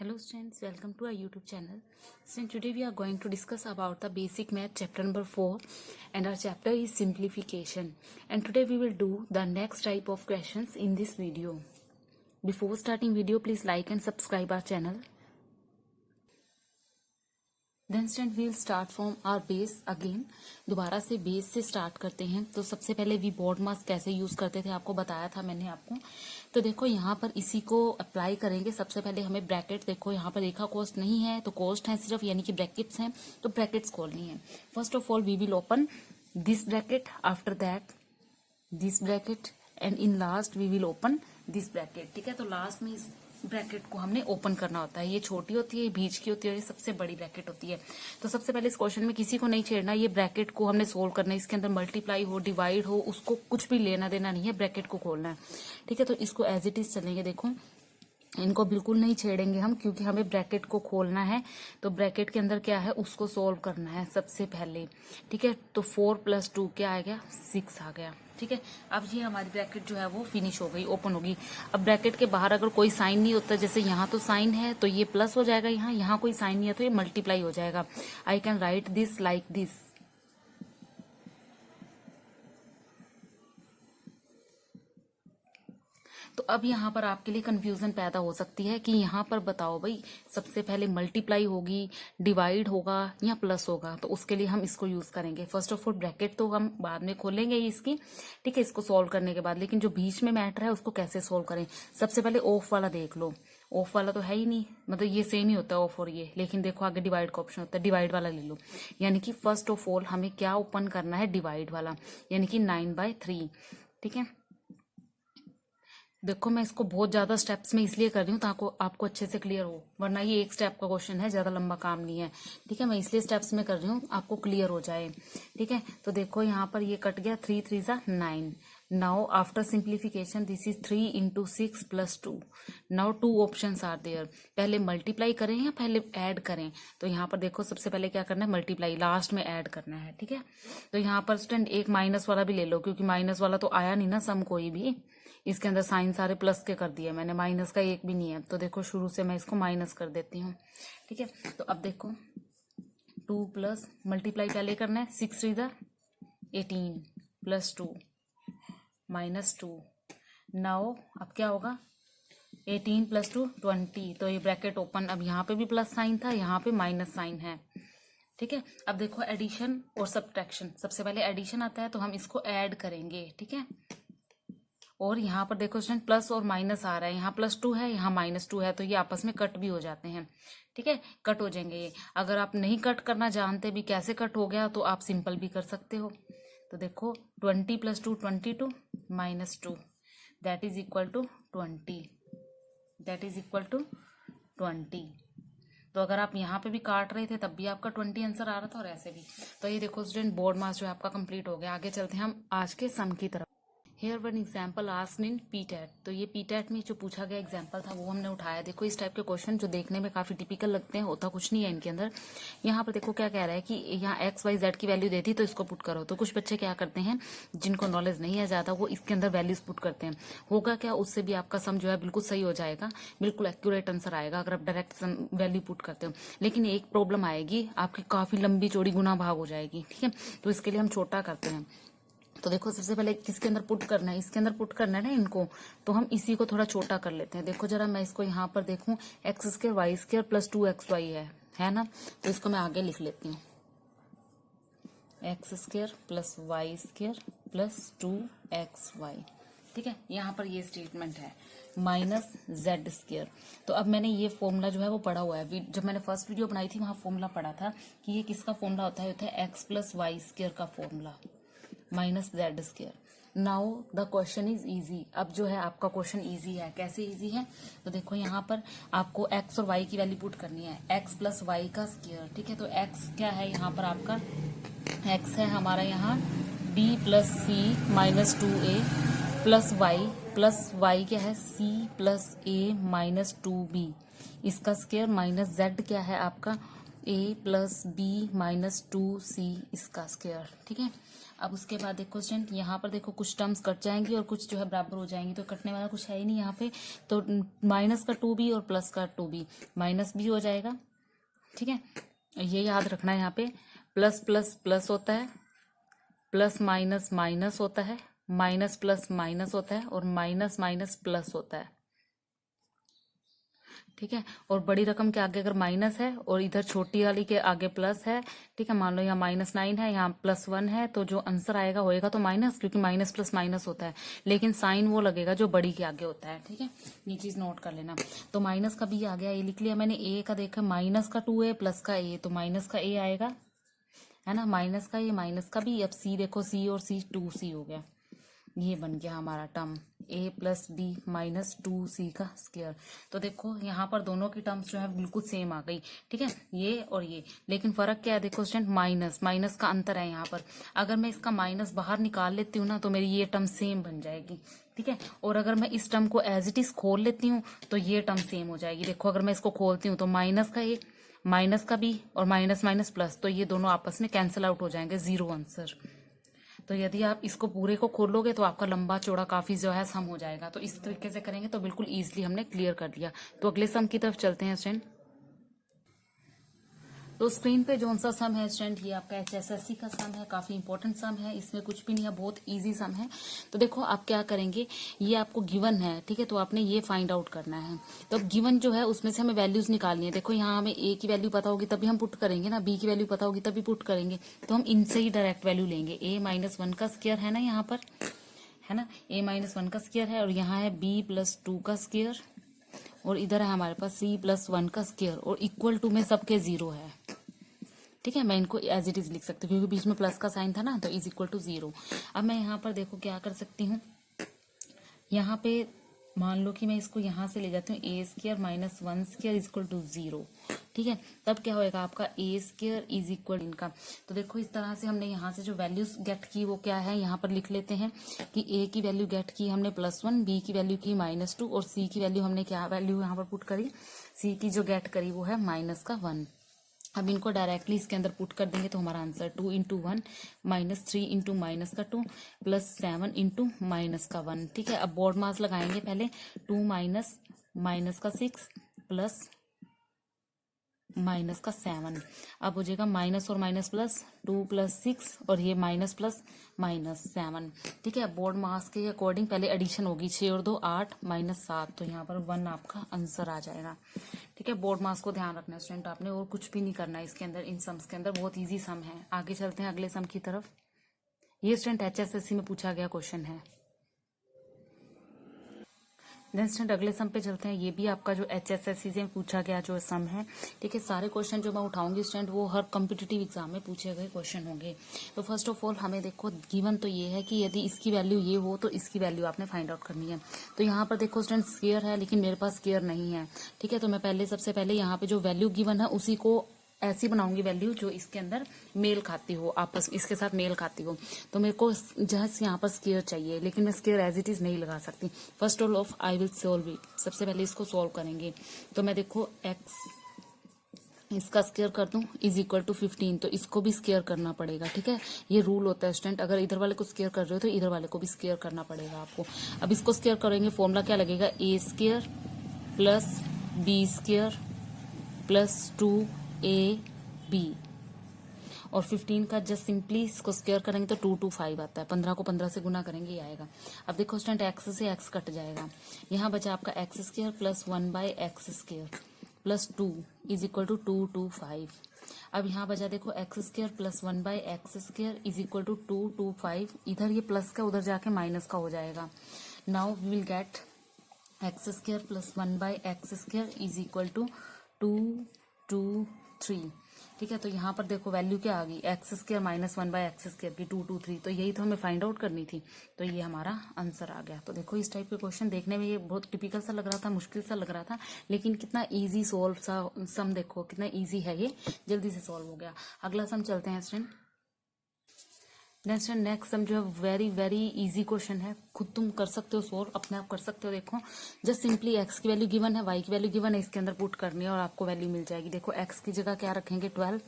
Hello students, welcome to our YouTube channel. Students, today we are going to discuss about the basic math chapter number 4 and our chapter is simplification. And today we will do the next type of questions in this video. Before starting video, please like and subscribe our channel. Then student will start from our base again. दोबारा से base से start करते हैं. तो सबसे पहले we board मास कैसे use करते थे आपको बताया था मैंने आपको. तो देखो यहाँ पर इसी को अप्लाई करेंगे. सबसे पहले हमें ब्रैकेट, देखो यहाँ पर रेखा कोष्ठ नहीं है तो कोष्ठ है सिर्फ, यानी कि ब्रैकेट्स हैं तो ब्रैकेट्स खोलनी है. First of all we will open this bracket, after that this bracket and in last we will open this bracket. ठीक है, तो लास्ट में इस ब्रैकेट को हमने ओपन करना होता है. ये छोटी होती है, ये बीच की होती है और ये सबसे बड़ी ब्रैकेट होती है. तो सबसे पहले इस क्वेश्चन में किसी को नहीं छेड़ना. ये ब्रैकेट को हमने सोल्व करना है. इसके अंदर मल्टीप्लाई हो, डिवाइड हो, उसको कुछ भी लेना देना नहीं है, ब्रैकेट को खोलना है. ठीक है, तो इसको एज इट इज चलेंगे. देखो इनको बिल्कुल नहीं छेड़ेंगे हम, क्योंकि हमें ब्रैकेट को खोलना है. तो ब्रैकेट के अंदर क्या है उसको सोल्व करना है सबसे पहले. ठीक है, तो 4 + 2 क्या आ गया, 6 आ गया. ठीक है, अब ये हमारी ब्रैकेट जो है वो फिनिश हो गई, ओपन होगी. अब ब्रैकेट के बाहर अगर कोई साइन नहीं होता, जैसे यहाँ तो साइन है तो ये प्लस हो जाएगा, यहाँ कोई साइन नहीं है तो ये मल्टीप्लाई हो जाएगा. I can write this like this. तो अब यहाँ पर आपके लिए कंफ्यूजन पैदा हो सकती है कि यहाँ पर बताओ भाई सबसे पहले मल्टीप्लाई होगी, डिवाइड होगा या प्लस होगा. तो उसके लिए हम इसको यूज करेंगे. फर्स्ट ऑफ ऑल ब्रैकेट तो हम बाद में खोलेंगे इसकी. ठीक है, इसको सॉल्व करने के बाद. लेकिन जो बीच में मैटर है उसको कैसे सॉल्व करें. सबसे पहले ऑफ वाला देख लो. ऑफ वाला तो है ही नहीं, मतलब ये सेम ही होता है ऑफ और ये. लेकिन देखो आगे डिवाइड का ऑप्शन होता है, डिवाइड वाला ले लो. यानी कि फर्स्ट ऑफ ऑल हमें क्या ओपन करना है, डिवाइड वाला, यानी कि 9/3. ठीक है, देखो मैं इसको बहुत ज्यादा स्टेप्स में इसलिए कर रही हूँ ताकि आपको अच्छे से क्लियर हो, वरना ये एक स्टेप का क्वेश्चन है, ज्यादा लंबा काम नहीं है. ठीक है, मैं इसलिए स्टेप्स में कर रही हूँ आपको क्लियर हो जाए. ठीक है, तो देखो यहाँ पर ये कट गया, 3 3 9. Now after simplification this is 3 × 6 + 2. Now 2 options are there. पहले मल्टीप्लाई करें या पहले ऐड करें. तो यहाँ पर देखो सबसे पहले क्या करना है, मल्टीप्लाई, लास्ट में ऐड करना है. ठीक है, तो यहाँ पर स्टूडेंट एक माइनस वाला भी ले लो, क्योंकि माइनस वाला तो आया नहीं ना सम कोई भी. इसके अंदर साइन सारे प्लस के कर दिए मैंने, माइनस का एक भी नहीं है. तो देखो शुरू से मैं इसको माइनस कर देती हूँ. ठीक है, तो अब देखो 2 प्लस मल्टीप्लाई पहले करना है, 6 3 18 + 2 -2. नाउ अब क्या होगा, 18 + 2 20. तो ये ब्रैकेट ओपन. अब यहाँ पे भी प्लस साइन था, यहाँ पे माइनस साइन है. ठीक है, अब देखो एडिशन और सब्ट्रैक्शन. सबसे पहले एडिशन आता है तो हम इसको ऐड करेंगे. ठीक है, और यहाँ पर देखो स्टूडेंट प्लस और माइनस आ रहा है, यहाँ +2 है, यहाँ -2 है, तो ये आपस में कट भी हो जाते हैं. ठीक है, कट हो जाएंगे ये. अगर आप नहीं कट करना जानते भी कैसे कट हो गया तो आप सिंपल भी कर सकते हो. तो देखो 20 + 2 22 -2 that is equal to 20. That is equal to 20. तो अगर आप यहाँ पे भी काट रहे थे तब भी आपका 20 आंसर आ रहा था और ऐसे भी. तो ये देखो स्टूडेंट बोर्ड मास जो है आपका कंप्लीट हो गया. आगे चलते हैं हम आज के सम की तरफ. Here one example asked in PTET. तो ये पीटेट में जो पूछा गया एग्जाम्पल था वो हमने उठाया. देखो इस टाइप के क्वेश्चन जो देखने में काफी टिपिकल लगते हैं, होता कुछ नहीं है इनके अंदर. यहाँ पर देखो क्या कह रहा है कि यहाँ x y z की वैल्यू देती तो इसको पुट करो. तो कुछ बच्चे क्या करते हैं, जिनको नॉलेज नहीं है ज्यादा, वो इसके अंदर वैल्यूज पुट करते हैं. होगा क्या, उससे भी आपका सम जो है बिल्कुल सही हो जाएगा, बिल्कुल एक्यूरेट आंसर आएगा अगर आप डायरेक्ट वैल्यू पुट करते हो. लेकिन एक प्रॉब्लम आएगी, आपकी काफी लंबी चौड़ी गुना भाग हो जाएगी. ठीक है, तो इसके लिए हम छोटा करते हैं. तो देखो सबसे पहले किसके अंदर पुट करना है, इसके अंदर पुट करना है ना इनको. तो हम इसी को थोड़ा छोटा कर लेते हैं. देखो जरा मैं इसको यहाँ पर देखूं, x² y² + 2xy है ना. तो इसको मैं आगे लिख लेती हूँ, x² + y² + 2xy. ठीक है, यहाँ पर ये स्टेटमेंट है -z². तो अब मैंने ये फॉर्मूला जो है वो पढ़ा हुआ है. जब मैंने फर्स्ट वीडियो बनाई थी वहां फॉर्मूला पढ़ा था कि ये किसका फॉर्मूला होता है x + y² का formula, -z². Now the question is easy. अब जो है आपका क्वेश्चन इजी है. कैसे इजी है, तो देखो यहाँ पर आपको x और y की वैल्यू पुट करनी है, x + y का स्क्वायर. ठीक है, तो x क्या है यहाँ पर आपका, x है हमारा यहाँ b + c -2a + y क्या है, c + a -2b. इसका स्क्वायर माइनस z क्या है आपका ए प्लस बी माइनस 2c इसका स्क्वायर। ठीक है, अब उसके बाद देखो स्टूडेंट यहाँ पर देखो कुछ टर्म्स कट जाएंगी और कुछ जो है बराबर हो जाएंगी, तो कटने वाला कुछ है ही नहीं यहाँ पे, तो माइनस का 2b और प्लस का 2b माइनस b हो जाएगा। ठीक है, ये याद रखना है, यहाँ पे प्लस प्लस प्लस होता है, प्लस माइनस माइनस होता है, माइनस प्लस माइनस होता है और माइनस माइनस प्लस होता है। ठीक है, और बड़ी रकम के आगे अगर माइनस है और इधर छोटी वाली के आगे प्लस है, ठीक है, मान लो यहाँ -9 है, यहाँ +1 है, तो जो आंसर आएगा होएगा तो माइनस, क्योंकि माइनस प्लस माइनस होता है, लेकिन साइन वो लगेगा जो बड़ी के आगे होता है। ठीक है, ये चीज नोट कर लेना। तो माइनस का भी आ गया, ये लिख लिया मैंने। ए का देखा माइनस का 2 है, प्लस का ए, तो माइनस का ए आएगा, है ना, माइनस का ये माइनस का भी। अब सी देखो, सी और सी 2c हो गया, ये बन गया हमारा term a plus B minus 2c का स्क्वायर। तो देखो यहाँ पर दोनों की टर्म्स जो है बिल्कुल सेम आ गई। ठीक है, ये और ये, लेकिन फर्क क्या है देखो स्टूडेंट, माइनस माइनस का अंतर है यहाँ पर। अगर मैं इसका माइनस बाहर निकाल लेती हूँ ना तो मेरी ये टर्म सेम बन जाएगी। ठीक है, और अगर मैं इस टर्म को एज इट इज खोल लेती हूँ तो ये टर्म सेम हो जाएगी। देखो अगर मैं इसको खोलती हूँ तो माइनस का ए माइनस का बी और माइनस माइनस प्लस, तो ये दोनों आपस में कैंसिल आउट हो जाएंगे, 0 आंसर। तो यदि आप इसको पूरे को खोलोगे तो आपका लंबा चौड़ा काफी जो है सम हो जाएगा। तो इस तरीके से करेंगे तो बिल्कुल इजीली हमने क्लियर कर दिया। तो अगले सम की तरफ चलते हैं स्टूडेंट। तो स्क्रीन पे जो सा सम है स्टूडेंट, ये आपका HSSC का सम है, काफी इंपॉर्टेंट सम है, इसमें कुछ भी नहीं है, बहुत इजी सम है। तो देखो आप क्या करेंगे, ये आपको गिवन है, ठीक है, तो आपने ये फाइंड आउट करना है। तो अब गिवन जो है उसमें से हमें वैल्यूज निकालनी है। देखो यहाँ हमें ए की वैल्यू पता होगी तभी हम पुट करेंगे ना, बी की वैल्यू पता होगी तभी पुट करेंगे, तो हम इनसे ही डायरेक्ट वैल्यू लेंगे। a-1 का स्क्वायर है ना यहाँ पर, है ना, a-1 का स्क्वायर है, और यहाँ है b प्लस 2 का स्क्वायर, और इधर है हमारे पास c प्लस 1 का स्क्वायर, और इक्वल टू में सबके 0 है। ठीक है, मैं इनको एज इट इज लिख सकती हूँ क्योंकि बीच में प्लस का साइन था ना, तो इज इक्वल टू 0। अब मैं यहाँ पर देखो क्या कर सकती हूँ, यहाँ पे मान लो कि मैं इसको यहाँ से ले जाती हूँ, a square minus 1 square is equal to 0। ठीक है, तब क्या होएगा आपका ए स्क्वायर इज इक्वल इनका। तो देखो इस तरह से हमने यहाँ से जो वैल्यूज गेट की वो क्या है, यहाँ पर लिख लेते हैं कि ए की वैल्यू गेट की हमने +1, बी की वैल्यू की -2 और सी की वैल्यू हमने क्या वैल्यू यहाँ पर पुट करी, सी की जो गेट करी वो है -1। अब इनको डायरेक्टली इसके अंदर पुट कर देंगे तो हमारा आंसर 2 इंटू 1 -3 इंटू -2 +7 इंटू -1। ठीक है, अब बोर्ड मास लगाएंगे पहले, 2 -6 प्लस -7। अब हो जाएगा माइनस और माइनस प्लस, 2 + 6 और ये माइनस प्लस -7। ठीक है, बोर्ड मास के अकॉर्डिंग पहले एडिशन होगी, 6 और 2 8 -7, तो यहाँ पर 1 आपका आंसर आ जाएगा। ठीक है, बोर्ड मास को ध्यान रखना स्टूडेंट आपने, और कुछ भी नहीं करना है इसके अंदर, इन सम्स के अंदर, बहुत इजी सम है। आगे चलते हैं अगले सम की तरफ। ये स्टूडेंट HSSC में पूछा गया क्वेश्चन है। देन स्टूडेंट अगले सम पे चलते हैं, ये भी आपका जो HSSC से पूछा गया जो सम है। ठीक है, सारे क्वेश्चन जो मैं उठाऊंगी स्टूडेंट वो हर कॉम्पिटिटिव एग्जाम में पूछे गए क्वेश्चन होंगे। तो फर्स्ट ऑफ ऑल हमें देखो गिवन तो ये है कि यदि इसकी वैल्यू ये हो तो इसकी वैल्यू आपने फाइंड आउट करनी है। तो यहाँ पर देखो स्टूडेंट स्क्वायर है लेकिन मेरे पास स्क्वायर नहीं है। ठीक है, तो मैं सबसे पहले यहाँ पे जो वैल्यू गिवन है उसी को ऐसी बनाऊंगी वैल्यू जो इसके अंदर मेल खाती हो, आपस इसके साथ मेल खाती हो। तो मेरे को जस्ट यहाँ पर स्क्वायर चाहिए, लेकिन मैं स्क्वायर एज इट इज नहीं लगा सकती। First of I will solve it, सबसे पहले इसको सॉल्व करेंगे। तो मैं देखो x इसका स्क्वायर कर दूं इज इक्वल टू 15, तो इसको भी स्क्वायर करना पड़ेगा। ठीक है, ये रूल होता है स्टूडेंट, अगर इधर वाले को स्क्वायर कर रहे हो तो इधर वाले को भी स्क्वायर करना पड़ेगा आपको। अब इसको स्क्वायर करेंगे, फॉर्मूला क्या लगेगा, a square plus b square plus 2ab, और 15 का जस्ट सिंपली इसको स्क्वायर करेंगे तो 2 2 5 आता है, 15 को 15 से गुना करेंगे ये आएगा। अब देखो स्टूडेंट x से x कट जाएगा, यहाँ बचा आपका x square plus 1/x square plus 2 is equal to 2 2 5। अब यहाँ बचा देखो x square plus 1/x square is equal to 2 2 5, इधर ये प्लस का उधर जाके माइनस का हो जाएगा। Now we will get x square plus 1/x square is equal to 2 2 3। ठीक है, तो यहाँ पर देखो वैल्यू क्या आ गई, x square minus 1/x square की 2 2 3, तो यही तो हमें फाइंड आउट करनी थी, तो ये हमारा आंसर आ गया। तो देखो इस टाइप के क्वेश्चन देखने में ये बहुत टिपिकल सा लग रहा था, मुश्किल सा लग रहा था, लेकिन कितना इजी सॉल्व सा सम, देखो कितना इजी है, ये जल्दी से सॉल्व हो गया। अगला सम चलते हैं स्टूडेंट। नेक्स्ट सम जो है वेरी वेरी इजी क्वेश्चन है, खुद तुम कर सकते हो सोल्व, अपने आप कर सकते हो। देखो जस्ट सिंपली एक्स की वैल्यू गिवन है, वाई की वैल्यू गिवन है, इसके अंदर पुट करनी है और आपको वैल्यू मिल जाएगी। देखो एक्स की जगह क्या रखेंगे 12,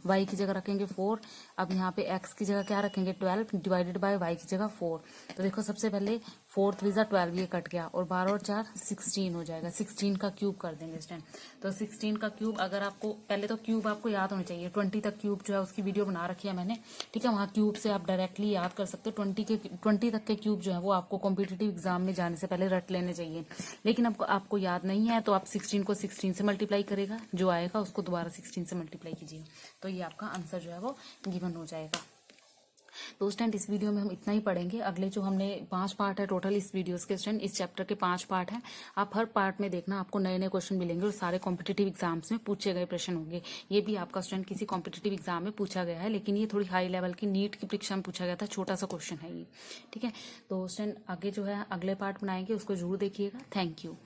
वाई की जगह रखेंगे 4। अब यहाँ पे एक्स की जगह क्या रखेंगे 12 डिवाइडेड बाय वाई की जगह 4। तो देखो सबसे पहले 4 3 जा 12, ये कट गया, और 12 और 4 16 हो जाएगा। 16 का क्यूब कर देंगे इस टाइम। तो 16 का क्यूब, अगर आपको पहले तो क्यूब आपको याद होना चाहिए, 20 तक क्यूब जो है उसकी वीडियो बना रखी है मैंने, ठीक है, वहाँ क्यूब से आप डायरेक्टली याद कर सकते हो। 20 तक के क्यूब जो है वो आपको कॉम्पिटिटिव एग्जाम में जाने से पहले रट लेने चाहिए। लेकिन आपको याद नहीं है तो आप 16 को 16 से मल्टीप्लाई करेगा, जो आएगा उसको दोबारा 16 से मल्टीप्लाई कीजिए, तो ये आपका आंसर जो है वो गिवन हो जाएगा। तो स्टूडेंट इस वीडियो में हम इतना ही पढ़ेंगे। अगले जो हमने 5 पार्ट है टोटल इस वीडियोस के स्टूडेंट, इस चैप्टर के 5 पार्ट हैं। आप हर पार्ट में देखना, आपको नए नए क्वेश्चन मिलेंगे और सारे कॉम्पिटिटिव एग्जाम्स में पूछे गए प्रश्न होंगे। ये भी आपका स्टूडेंट किसी कॉम्पिटिटिव एग्जाम में पूछा गया है, लेकिन ये थोड़ी हाई लेवल की नीट की परीक्षा में पूछा गया था, छोटा सा क्वेश्चन है ये, ठीक है। तो स्टूडेंट आगे जो है अगले पार्ट बनाएंगे, उसको जरूर देखिएगा। Thank you.